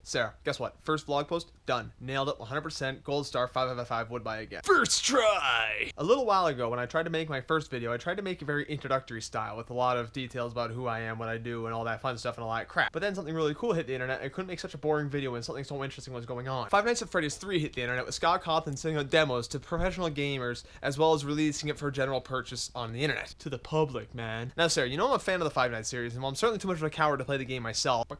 Sarah, guess what? First vlog post, done. Nailed it, 100%, gold star, 5 out of 5, would buy again. First try! A little while ago, when I tried to make my first video, I tried to make it very introductory style, with a lot of details about who I am, what I do, and all that fun stuff and all that crap. But then something really cool hit the internet, and I couldn't make such a boring video when something so interesting was going on. Five Nights at Freddy's 3 hit the internet, with Scott Cawthon sending out demos to professional gamers, as well as releasing it for general purchase on the internet. To the public, man. Now, Sarah, you know I'm a fan of the Five Nights series, and while I'm certainly too much of a coward to play the game myself, but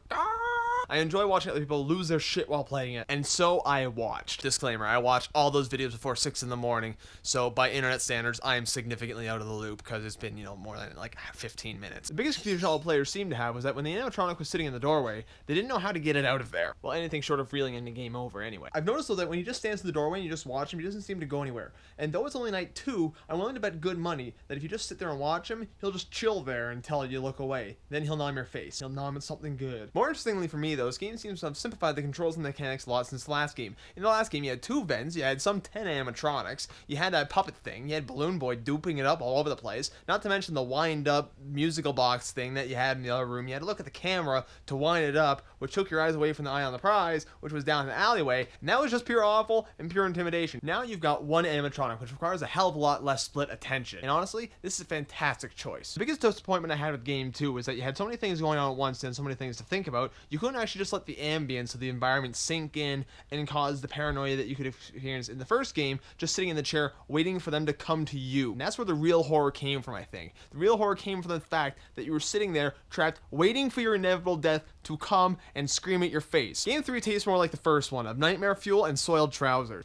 I enjoy watching other people lose their shit while playing it, and so I watched. Disclaimer, I watched all those videos before 6 in the morning, so by internet standards, I am significantly out of the loop, because it's been, more than, 15 minutes. The biggest confusion all the players seemed to have was that when the animatronic was sitting in the doorway, they didn't know how to get it out of there. Well, anything short of reeling in the game over anyway. I've noticed, though, that when he just stands in the doorway and you just watch him, he doesn't seem to go anywhere. And though it's only night 2, I'm willing to bet good money that if you just sit there and watch him, he'll just chill there until you look away. Then he'll nom your face. He'll nom at something good. More interestingly for me, though, this game seems to have simplified the controls and mechanics a lot since the last game. In the last game, you had 2 vents, you had some 10 animatronics, you had that puppet thing, you had Balloon Boy duping it up all over the place, not to mention the wind-up musical box thing that you had in the other room. You had to look at the camera to wind it up, which took your eyes away from the eye on the prize, which was down in the alleyway, and that was just pure awful and pure intimidation. Now you've got one animatronic, which requires a hell of a lot less split attention, and honestly, this is a fantastic choice. The biggest disappointment I had with game 2 was that you had so many things going on at once and so many things to think about, you couldn't actually just let the ambience of the environment sink in and cause the paranoia that you could experience in the first game, just sitting in the chair waiting for them to come to you. And that's where the real horror came from, I think. The real horror came from the fact that you were sitting there trapped waiting for your inevitable death to come and scream at your face. Game 3 tastes more like the first one, of nightmare fuel and soiled trousers.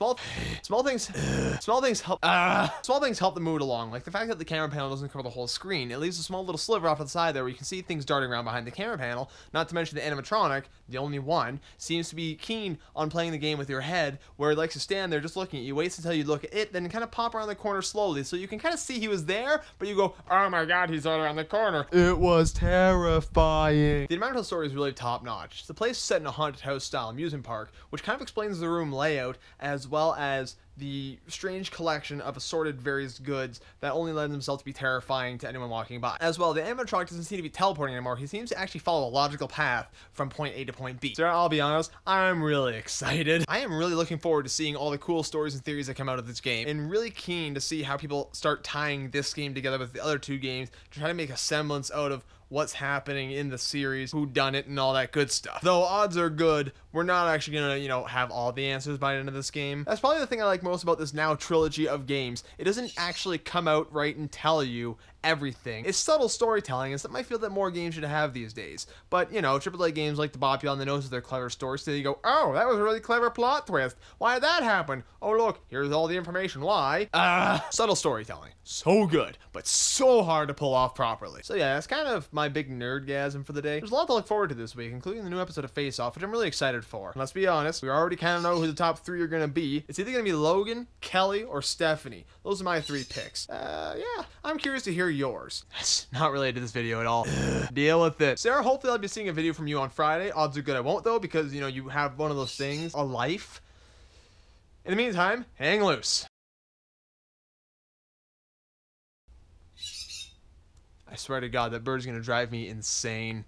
Small things help the mood along, like the fact that the camera panel doesn't cover the whole screen. It leaves a small little sliver off to the side there where you can see things darting around behind the camera panel, not to mention the animatronic, the only one, seems to be keen on playing the game with your head, where it likes to stand there just looking at you, waits until you look at it, then kind of pop around the corner slowly, so you can kind of see he was there, but you go, oh my god, he's right around the corner. It was terrifying. The environmental story is really top notch. The place is set in a haunted house style amusement park, which kind of explains the room layout, as well as the strange collection of assorted various goods that only lend themselves to be terrifying to anyone walking by. As well, the animatronic doesn't seem to be teleporting anymore. He seems to actually follow a logical path from point A to point B. So I'll be honest, I'm really excited. I am really looking forward to seeing all the cool stories and theories that come out of this game, and really keen to see how people start tying this game together with the other 2 games to try to make a semblance out of what's happening in the series, who done it, and all that good stuff. Though odds are good, we're not actually gonna, have all the answers by the end of this game. That's probably the thing I like most about this now trilogy of games. It doesn't actually come out right and tell you everything. It's subtle storytelling, and something I feel that more games should have these days. But, AAA games like to bop you on the nose with their clever stories, so you go, oh, that was a really clever plot twist. Why did that happen? Oh, look, here's all the information. Why? Subtle storytelling. So good, but so hard to pull off properly. So yeah, that's kind of my big nerdgasm for the day. There's a lot to look forward to this week, including the new episode of Face Off, which I'm really excited for. And let's be honest, we already kind of know who the top 3 are gonna be. It's either gonna be Logan, Kelly, or Stephanie. Those are my 3 picks. Yeah, I'm curious to hear yours. That's not related to this video at all. Deal with it. Sarah, hopefully I'll be seeing a video from you on Friday. Odds are good I won't, though, because, you have one of those things, a life. In the meantime, hang loose. I swear to God, that bird's gonna drive me insane.